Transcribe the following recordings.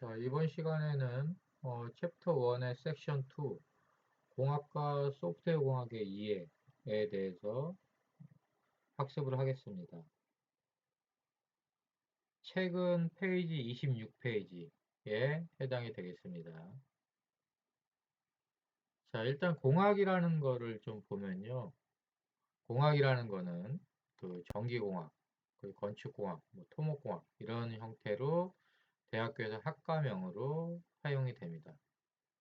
자, 이번 시간에는 챕터 1의 섹션 2, 공학과 소프트웨어 공학의 이해에 대해서 학습을 하겠습니다. 책은 페이지 26페이지에 해당이 되겠습니다. 자, 일단 공학이라는 거를 좀 보면요. 공학이라는 거는 그 전기공학, 그 건축공학, 뭐 토목공학 이런 형태로 대학교에서 학과명으로 사용이 됩니다.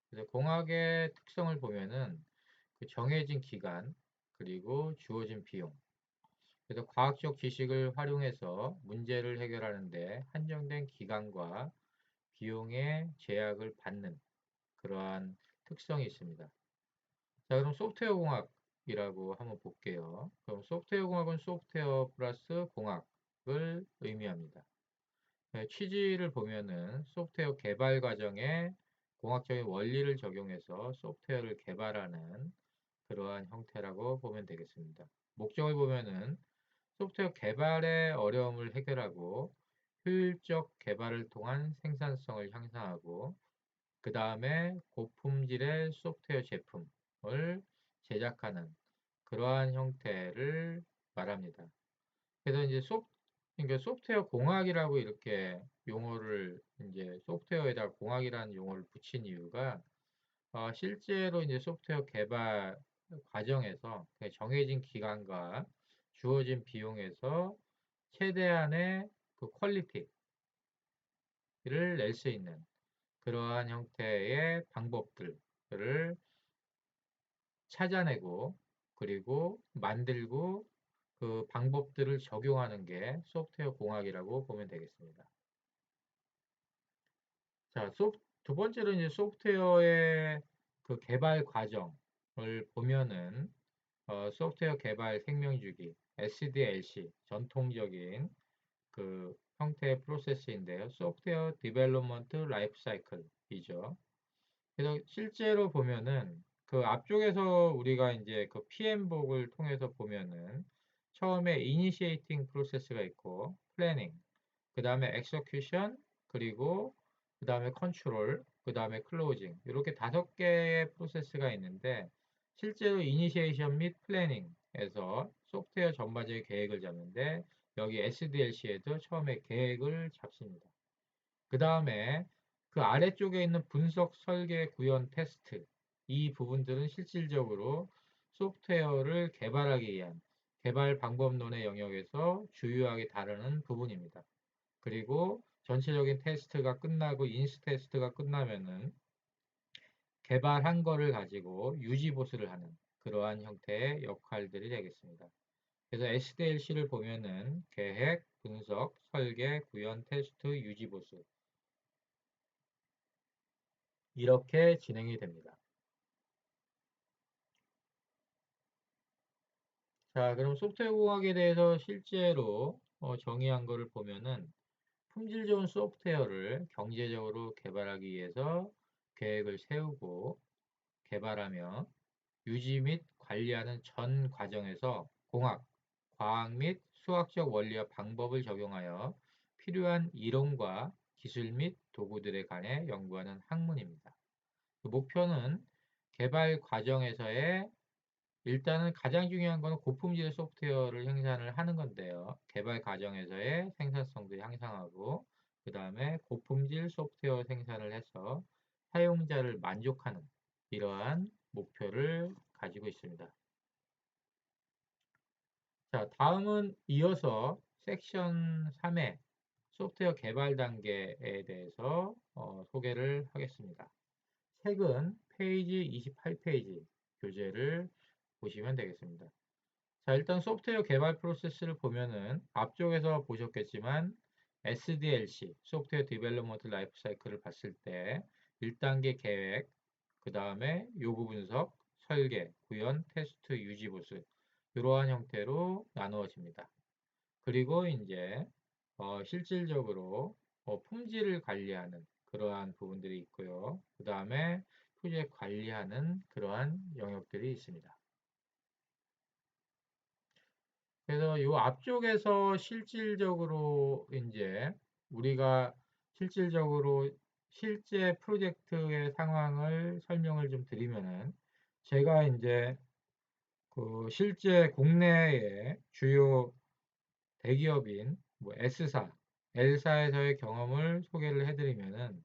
그래서 공학의 특성을 보면은 그 정해진 기간, 그리고 주어진 비용. 그래서 과학적 지식을 활용해서 문제를 해결하는데 한정된 기간과 비용의 제약을 받는 그러한 특성이 있습니다. 자, 그럼 소프트웨어 공학이라고 한번 볼게요. 그럼 소프트웨어 공학은 소프트웨어 플러스 공학을 의미합니다. 네, 취지를 보면은 소프트웨어 개발 과정에 공학적인 원리를 적용해서 소프트웨어를 개발하는 그러한 형태라고 보면 되겠습니다. 목적을 보면은 소프트웨어 개발의 어려움을 해결하고 효율적 개발을 통한 생산성을 향상하고 그 다음에 고품질의 소프트웨어 제품을 제작하는 그러한 형태를 말합니다. 그래서 이제 그러니까 소프트웨어 공학이라고 이렇게 용어를 이제 소프트웨어에다 공학이라는 용어를 붙인 이유가 실제로 이제 소프트웨어 개발 과정에서 정해진 기간과 주어진 비용에서 최대한의 그 퀄리티를 낼 수 있는 그러한 형태의 방법들을 찾아내고 그리고 만들고 그 방법들을 적용하는 게 소프트웨어 공학이라고 보면 되겠습니다. 자, 두 번째로 이제 소프트웨어의 그 개발 과정을 보면은 소프트웨어 개발 생명주기, SDLC, 전통적인 그 형태의 프로세스인데요. 소프트웨어 디벨롭먼트 라이프 사이클이죠. 그래서 실제로 보면은 그 앞쪽에서 우리가 이제 그 PM복을 통해서 보면은 처음에 이니시에이팅 프로세스가 있고 플래닝, 그 다음에 execution, 그리고 그 다음에 컨트롤, 그 다음에 클로징 이렇게 5개의 프로세스가 있는데 실제로 이니시에이션 및 플래닝에서 소프트웨어 전반적인 계획을 잡는데 여기 SDLC에도 처음에 계획을 잡습니다. 그 다음에 그 아래쪽에 있는 분석, 설계, 구현, 테스트 이 부분들은 실질적으로 소프트웨어를 개발하기 위한 개발 방법론의 영역에서 주요하게 다루는 부분입니다. 그리고 전체적인 테스트가 끝나고 인스 테스트가 끝나면은 개발한 거를 가지고 유지 보수를 하는 그러한 형태의 역할들이 되겠습니다. 그래서 SDLC를 보면은 계획, 분석, 설계, 구현, 테스트, 유지 보수 이렇게 진행이 됩니다. 자, 그럼 소프트웨어 공학에 대해서 실제로 정의한 거를 보면은 품질 좋은 소프트웨어를 경제적으로 개발하기 위해서 계획을 세우고 개발하며 유지 및 관리하는 전 과정에서 공학, 과학 및 수학적 원리와 방법을 적용하여 필요한 이론과 기술 및 도구들에 관해 연구하는 학문입니다. 그 목표는 개발 과정에서의 일단은 가장 중요한 거는 고품질의 소프트웨어를 생산을 하는 건데요. 개발 과정에서의 생산성도 향상하고 그 다음에 고품질 소프트웨어 생산을 해서 사용자를 만족하는 이러한 목표를 가지고 있습니다. 자, 다음은 이어서 섹션 3의 소프트웨어 개발 단계에 대해서 소개를 하겠습니다. 책은 페이지 28페이지 교재를 보시면 되겠습니다. 자, 일단 소프트웨어 개발 프로세스를 보면은 앞쪽에서 보셨겠지만 SDLC, 소프트웨어 디벨롭먼트 라이프 사이클을 봤을 때 1단계 계획, 그 다음에 요구 분석, 설계, 구현, 테스트, 유지 보수 이러한 형태로 나누어집니다. 그리고 이제 실질적으로 품질을 관리하는 그러한 부분들이 있고요. 그 다음에 프로젝트 관리하는 그러한 영역들이 있습니다. 그래서 이 앞쪽에서 실질적으로 이제 우리가 실질적으로 실제 프로젝트의 상황을 설명을 좀 드리면은 제가 이제 그 실제 국내의 주요 대기업인 뭐 S사, L사에서의 경험을 소개를 해드리면은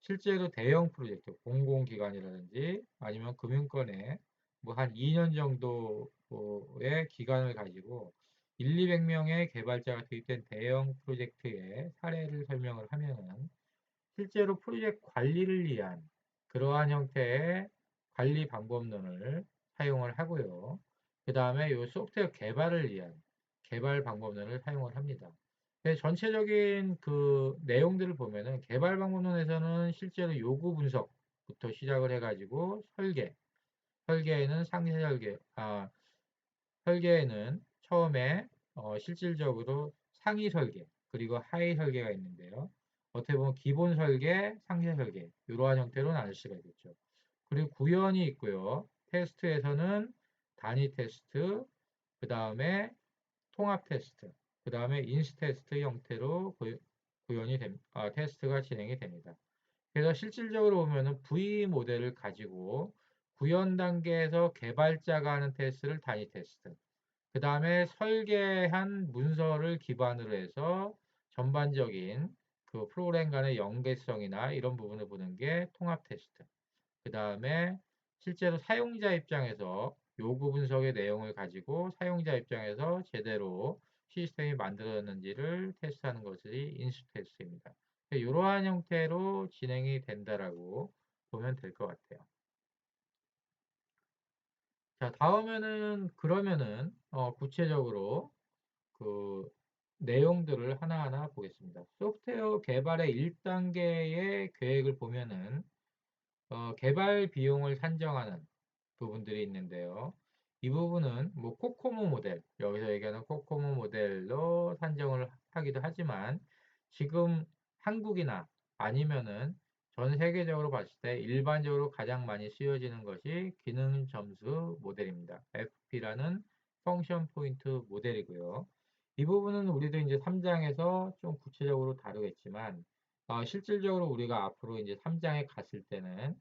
실제로 대형 프로젝트, 공공기관이라든지 아니면 금융권에 뭐 한 2년 정도의 기간을 가지고 1, 200명의 개발자가 투입된 대형 프로젝트의 사례를 설명을 하면은 실제로 프로젝트 관리를 위한 그러한 형태의 관리 방법론을 사용을 하고요. 그 다음에 이 소프트웨어 개발을 위한 개발 방법론을 사용을 합니다. 전체적인 그 내용들을 보면은 개발 방법론에서는 실제로 요구 분석부터 시작을 해가지고 설계에는 상세 설계, 설계에는 처음에 실질적으로 상위 설계 그리고 하위 설계가 있는데요. 어떻게 보면 기본 설계, 상세 설계 이러한 형태로 나눌 수가 있겠죠. 그리고 구현이 있고요. 테스트에서는 단위 테스트, 그 다음에 통합 테스트, 그 다음에 인스 테스트 형태로 구현이 테스트가 진행이 됩니다. 그래서 실질적으로 보면은 V 모델을 가지고 구현 단계에서 개발자가 하는 테스트를 단위 테스트, 그 다음에 설계한 문서를 기반으로 해서 전반적인 그 프로그램 간의 연계성이나 이런 부분을 보는 게 통합 테스트. 그 다음에 실제로 사용자 입장에서 요구 분석의 내용을 가지고 사용자 입장에서 제대로 시스템이 만들어졌는지를 테스트하는 것이 인수 테스트입니다. 이러한 형태로 진행이 된다라고 보면 될 것 같아요. 자, 다음에는 그러면은 구체적으로 그 내용들을 하나하나 보겠습니다. 소프트웨어 개발의 1단계의 계획을 보면은 개발 비용을 산정하는 부분들이 있는데요. 이 부분은 뭐 코코모 모델, 여기서 얘기하는 코코모 모델로 산정을 하기도 하지만 지금 한국이나 아니면은 전 세계적으로 봤을 때 일반적으로 가장 많이 쓰여지는 것이 기능 점수 모델입니다. FP라는 펑션 포인트 모델이고요. 이 부분은 우리도 이제 3장에서 좀 구체적으로 다루겠지만 실질적으로 우리가 앞으로 이제 3장에 갔을 때는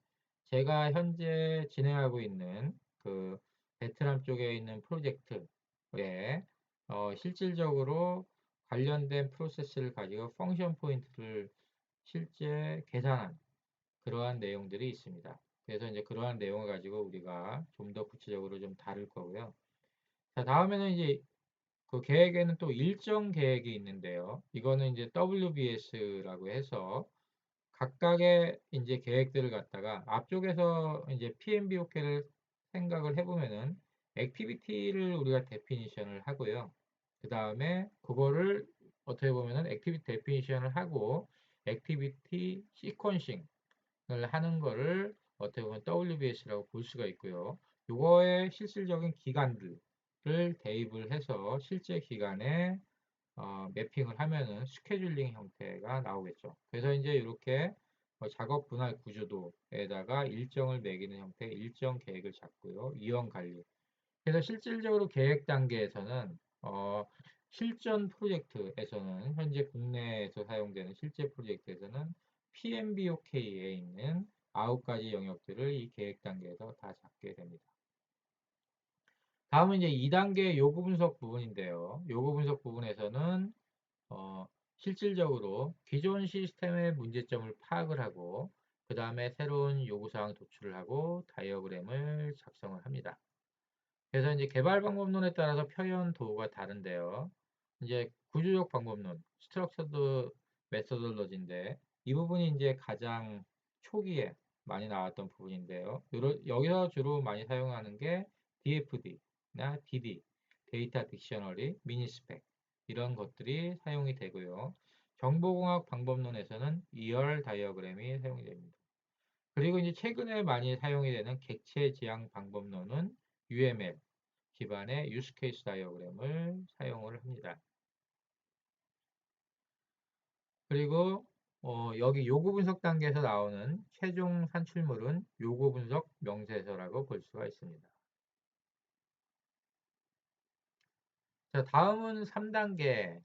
제가 현재 진행하고 있는 그 베트남 쪽에 있는 프로젝트에 실질적으로 관련된 프로세스를 가지고 펑션 포인트를 실제 계산한 그러한 내용들이 있습니다. 그래서 이제 그러한 내용을 가지고 우리가 좀 더 구체적으로 좀 다룰 거고요. 자, 다음에는 이제 그 계획에는 또 일정 계획이 있는데요. 이거는 이제 WBS라고 해서 각각의 이제 계획들을 갖다가 앞쪽에서 이제 PMBOK를 생각을 해보면은 액티비티를 우리가 데피니션을 하고요. 그 다음에 그거를 어떻게 보면은 액티비티 데피니션을 하고 액티비티 시퀀싱을 하는 거를 어떻게 보면 WBS라고 볼 수가 있고요. 요거의 실질적인 기간들을 대입을 해서 실제 기간에 매핑을 하면은 스케줄링 형태가 나오겠죠. 그래서 이제 이렇게 작업 분할 구조도에다가 일정을 매기는 형태의 일정 계획을 잡고요. 이원 관리. 그래서 실질적으로 계획 단계에서는 실전 프로젝트에서는 현재 국내에서 사용되는 실제 프로젝트에서는 PMBOK에 있는 9가지 영역들을 이 계획 단계에서 다 잡게 됩니다. 다음은 이제 2단계 요구 분석 부분인데요. 요구 분석 부분에서는 어, 실질적으로 기존 시스템의 문제점을 파악을 하고 그 다음에 새로운 요구사항 도출을 하고 다이어그램을 작성을 합니다. 그래서 이제 개발 방법론에 따라서 표현 도구가 다른데요. 이제 구조적 방법론, 스트럭처드 메서돌로지인데 이 부분이 이제 가장 초기에 많이 나왔던 부분인데요. 여기서 주로 많이 사용하는 게 DFD나 DD, 데이터 딕셔너리, 미니스펙 이런 것들이 사용이 되고요. 정보공학 방법론에서는 ER 다이어그램이 사용이 됩니다. 그리고 이제 최근에 많이 사용이 되는 객체 지향 방법론은 UML 기반의 유스 케이스 다이어그램을 사용을 합니다. 그리고 여기 요구 분석 단계에서 나오는 최종 산출물은 요구 분석 명세서라고 볼 수가 있습니다. 자, 다음은 3단계의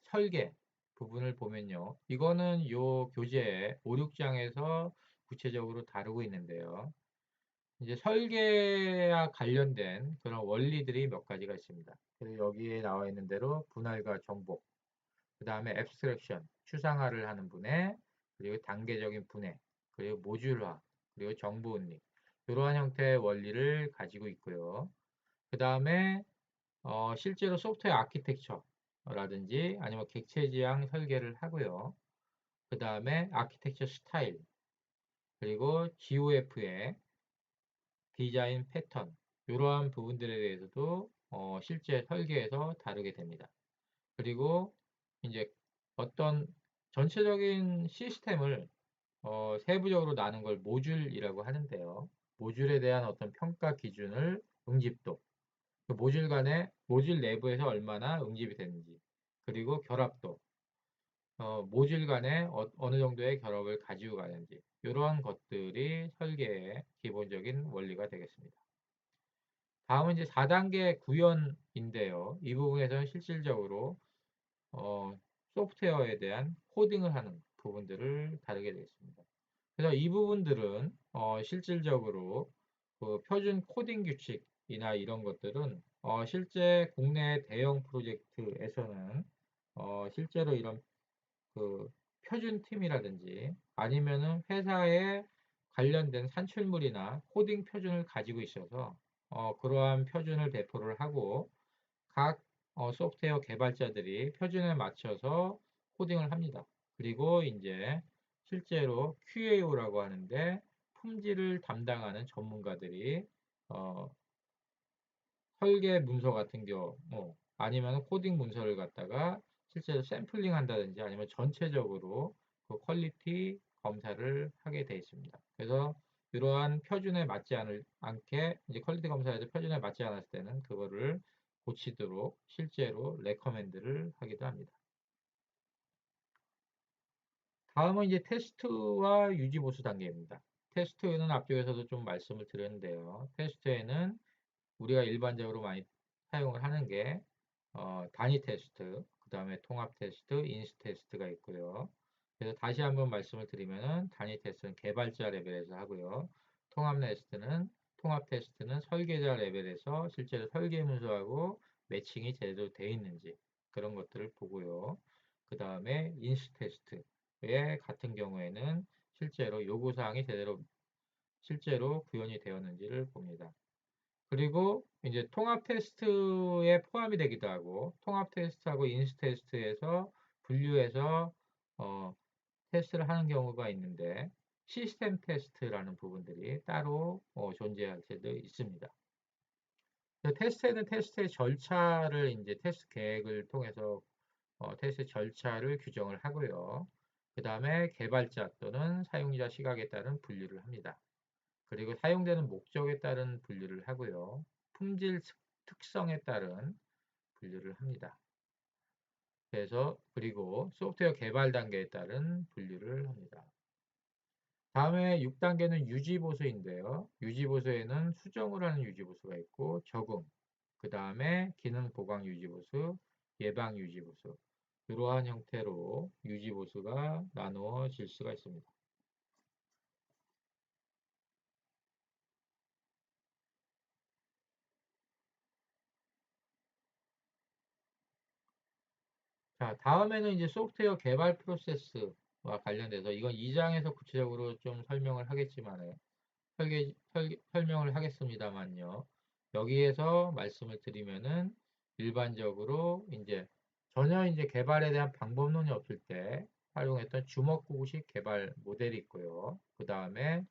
설계. 부분을 보면요. 이거는 요 교재 5, 6장에서 구체적으로 다루고 있는데요. 이제 설계와 관련된 그런 원리들이 몇 가지가 있습니다. 그래서 여기에 나와 있는 대로 분할과 정복, 그 다음에 앱스트랙션, 추상화를 하는 분해, 그리고 단계적인 분해, 그리고 모듈화, 그리고 정보 은닉, 이러한 형태의 원리를 가지고 있고요. 그 다음에 실제로 소프트웨어 아키텍처라든지 아니면 객체 지향 설계를 하고요. 그 다음에 아키텍처 스타일, 그리고 GOF의 디자인 패턴, 이러한 부분들에 대해서도 실제 설계에서 다루게 됩니다. 그리고 이제 어떤 전체적인 시스템을 세부적으로 나눈 걸 모듈이라고 하는데요. 모듈에 대한 어떤 평가 기준을 응집도, 그 모듈 내부에서 얼마나 응집이 되는지, 그리고 결합도, 모듈 간에 어느 정도의 결합을 가지고 가는지, 이러한 것들이 설계의 기본적인 원리가 되겠습니다. 다음은 이제 4단계 구현인데요. 이 부분에서는 실질적으로 어, 소프트웨어에 대한 코딩을 하는 부분들을 다루게 되겠습니다. 그래서 이 부분들은 실질적으로 그 표준 코딩 규칙이나 이런 것들은 실제 국내 대형 프로젝트에서는 실제로 이런 그 표준 팀이라든지 아니면은 회사에 관련된 산출물이나 코딩 표준을 가지고 있어서 그러한 표준을 배포를 하고 각 소프트웨어 개발자들이 표준에 맞춰서 코딩을 합니다. 그리고 이제 실제로 QAO라고 하는데 품질을 담당하는 전문가들이 어, 설계 문서 같은 경우 아니면 코딩 문서를 갖다가 실제로 샘플링 한다든지 아니면 전체적으로 그 퀄리티 검사를 하게 되어 있습니다. 그래서 이러한 표준에 맞지 않게 이제 퀄리티 검사에서 표준에 맞지 않았을 때는 그거를 고치도록 실제로 레커멘드를 하기도 합니다. 다음은 이제 테스트와 유지 보수 단계입니다. 테스트는 앞쪽에서도 좀 말씀을 드렸는데요. 테스트에는 우리가 일반적으로 많이 사용을 하는 게 단위 테스트, 그 다음에 통합 테스트, 인스 테스트가 있고요. 그래서 다시 한번 말씀을 드리면은 단위 테스트는 개발자 레벨에서 하고요. 통합 테스트는 설계자 레벨에서 실제로 설계 문서하고 매칭이 제대로 되어 있는지 그런 것들을 보고요. 그 다음에 인스 테스트의 같은 경우에는 실제로 요구사항이 제대로 실제로 구현이 되었는지를 봅니다. 그리고 이제 통합 테스트에 포함이 되기도 하고 통합 테스트하고 인스 테스트에서 분류해서 어, 테스트를 하는 경우가 있는데 시스템 테스트라는 부분들이 따로 존재할 때도 있습니다. 테스트에는 테스트의 절차를 이제 테스트 계획을 통해서 테스트 절차를 규정을 하고요. 그 다음에 개발자 또는 사용자 시각에 따른 분류를 합니다. 그리고 사용되는 목적에 따른 분류를 하고요. 품질 특성에 따른 분류를 합니다. 그래서 그리고 소프트웨어 개발 단계에 따른 분류를 합니다. 다음에 6단계는 유지보수인데요. 유지보수에는 수정을 하는 유지보수가 있고 적응, 그 다음에 기능 보강 유지보수, 예방 유지보수 이러한 형태로 유지보수가 나누어질 수가 있습니다. 자, 다음에는 이제 소프트웨어 개발 프로세스와 관련돼서 이건 2장에서 구체적으로 좀 설명을 하겠지만 설명을 하겠습니다만요. 여기에서 말씀을 드리면은 일반적으로 이제 전혀 이제 개발에 대한 방법론이 없을 때 활용했던 주먹구구식 개발 모델이 있고요. 그 다음에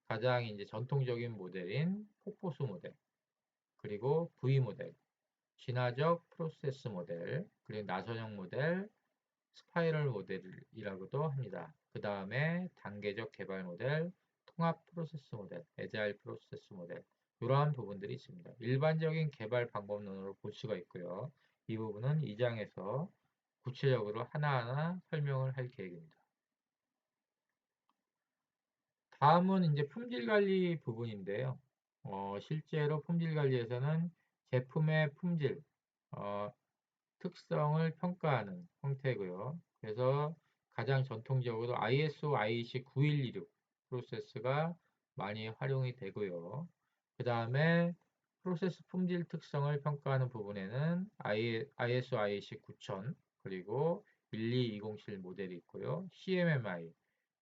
가장 이제 전통적인 모델인 폭포수 모델, 그리고 V 모델, 진화적 프로세스 모델, 그리고 나선형 모델, 스파이럴 모델이라고도 합니다. 그 다음에 단계적 개발 모델, 통합 프로세스 모델, 애자일 프로세스 모델 이러한 부분들이 있습니다. 일반적인 개발 방법론으로 볼 수가 있고요. 이 부분은 2장에서 구체적으로 하나하나 설명을 할 계획입니다. 다음은 이제 품질 관리 부분인데요. 실제로 품질 관리에서는 제품의 품질, 어, 특성을 평가하는 형태고요. 그래서 가장 전통적으로 ISO IEC 9126 프로세스가 많이 활용이 되고요. 그 다음에 프로세스 품질 특성을 평가하는 부분에는 ISO IEC 9000 그리고 12207 모델이 있고요. CMMI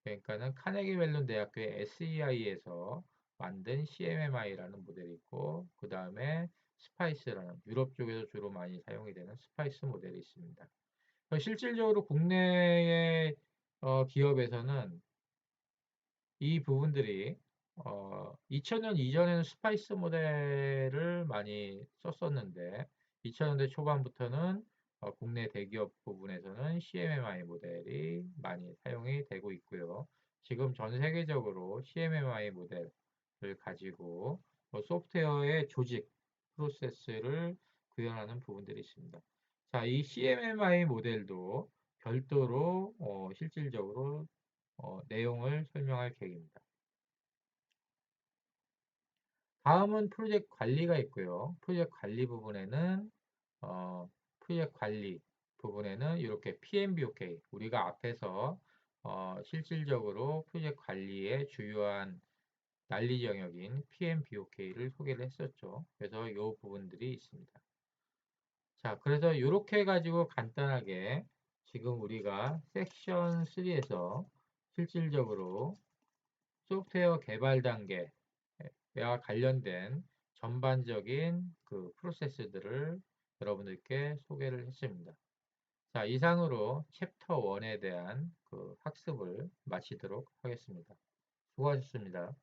그러니까는 카네기 멜론 대학교의 SEI에서 만든 CMMI라는 모델이 있고 그 다음에 스파이스라는 유럽 쪽에서 주로 많이 사용이 되는 스파이스 모델이 있습니다. 실질적으로 국내의 기업에서는 이 부분들이 2000년 이전에는 스파이스 모델을 많이 썼었는데 2000년대 초반부터는 국내 대기업 부분에서는 CMMI 모델이 많이 사용이 되고 있고요. 지금 전 세계적으로 CMMI 모델을 가지고 소프트웨어의 조직, 프로세스를 구현하는 부분들이 있습니다. 자, 이 CMMI 모델도 별도로 실질적으로 내용을 설명할 계획입니다. 다음은 프로젝트 관리가 있고요. 프로젝트 관리 부분에는 프로젝트 관리 부분에는 이렇게 PMBOK 우리가 앞에서 실질적으로 프로젝트 관리의 주요한 난리 영역인 PMBOK를 소개를 했었죠. 그래서 이 부분들이 있습니다. 자, 그래서 이렇게 해가지고 간단하게 지금 우리가 섹션 3에서 실질적으로 소프트웨어 개발 단계와 관련된 전반적인 그 프로세스들을 여러분들께 소개를 했습니다. 자, 이상으로 챕터 1에 대한 그 학습을 마치도록 하겠습니다. 수고하셨습니다.